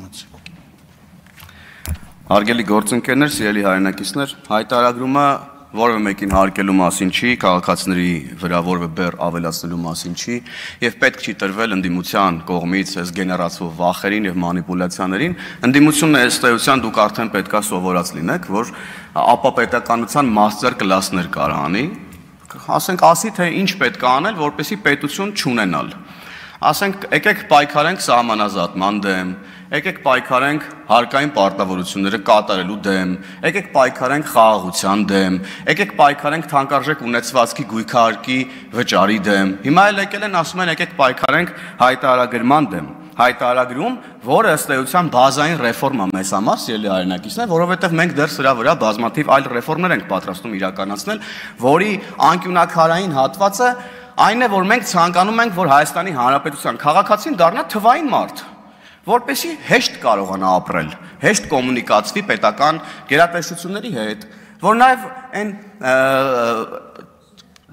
ժամանցեք։ Հարգելի գործընկերներ, սիրելի հայրենակիցներ, հայտարարումը որևէ մեկին հարկելու մասին չի, քաղաքացիների վրա որևէ բեռ ավելացնելու մասին չի եւ պետք չի տրվել ընդդիմության կողմից այս գեներացվող վախերին եւ մանիպուլյացիաներին։ Ընդդիմությունն ըստ էության դուք արդեն պետքա սովորած լինեք, որ ապապետականության մաստեր կլասներ կարանի, ասենք ասի թե ինչ պետք է անել, որպեսզի պետություն չունենալ։ Ասենք եկեք պայքարենք սահմանազատման դեմ, եկեք պայքարենք հարկային պարտավորությունները կատարելու դեմ, եկեք պայքարենք խաղաղության դեմ, եկեք պայքարենք թանկարժեք ունեցվածքի գույքահարկի վճարի դեմ։ Հիմա էլ եկել են ասում են եկեք պայքարենք հայտարարագրման դեմ։ Հայտարարագրում, որը ըստ էության բազային ռեֆորմա մեզ համար, սիրելի հայրենակիցներ, որովհետև մենք դեռ սրա վրա բազմաթիվ այլ ռեֆորմներ ենք պատրաստում իրականացնել, որի անկյունակարային հատվածը այն է, որ մենք ցանկանում ենք, որ Հայաստանի Հանրապետության քաղաքացին դառնա թվային մարդ, որպեսզի հեշտ կարողանա ապրել, հեշտ կոմունիկացվի պետական գերատեսչությունների հետ, որ նաև այն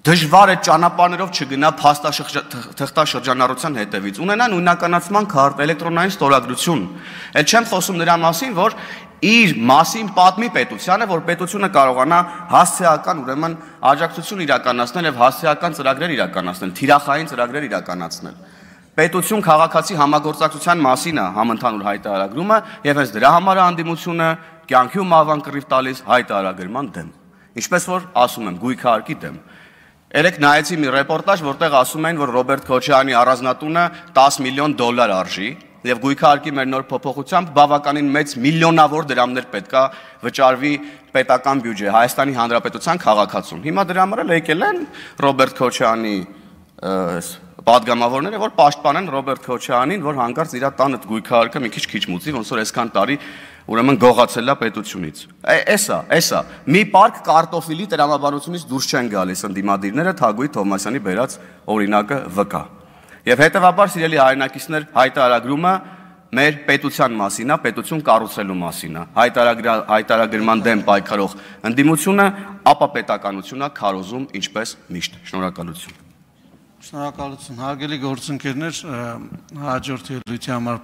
դժվար է ճանապարհներով չգնա թղթաշրջանառության հետևից, ունենա նույնականացման քարտ, էլեկտրոնային ստորագրություն։ Էլ չեմ խոսում նրա մասին, որ իր մասին պատմի պետությանը, որ պետությունը կարողանա հասցեական ուրեմն աջակցություն իրականացնել եւ հասցեական ծրագրեր իրականացնել, թիրախային ծրագրեր իրականացնել։ Պետություն քաղաքացի համագործակցության մասին է համընդհանուր հայտարարումը եւ հենց դրա համար է անդիմությունը կյանքի ու մահվան կռիվ տալիս հայտարարման դեմ։ Ինչպես որ ասում եմ, գույքահարկի դեմ։ Երեք նայեցի մի ռեպորտաժ, որտեղ ասում են, որ Ռոբերտ Քոչարյանի առանձնատունը 10 միլիոն դոլար արժի եւ գույքահարկի մեր նոր փոփոխությամբ բավականին մեծ միլիոնավոր դրամներ պետքա վճարվի պետական բյուջե Հայաստանի Հանրապետության քաղաքացուն։ Հիմա դրա համար էլ եկել են Ռոբերտ Քոչարյանի պատգամավորները, որ պաշտպանեն Ռոբերտ Քոչարյանին, որ հանկարծ իր տանը գույքահարկը մի քիչ մուծի, ոնց որ այսքան տարի ուրեմն գողացել է պետությունից։ Էսա, մի պարկ կարտոֆիլի տրամաբանությունից դուրս չեն գալիս ընդդիմադիրները Թագուհի Թովմասյանի բերած օրինակը վկա։ Եվ հետևաբար, սիրելի հայրենակիցներ, հայտարարումը մեր պետության մասին է, պետություն կառուցելու մասին է։ Հայտարարման դեմ պայքարող ընդդիմությունը ապապետականություն է քարոզում ինչպես միշտ։ Շնորհակալություն։ Շնորհակալություն, հարգելի գործընկերներ, հաջորդ ելույթի համար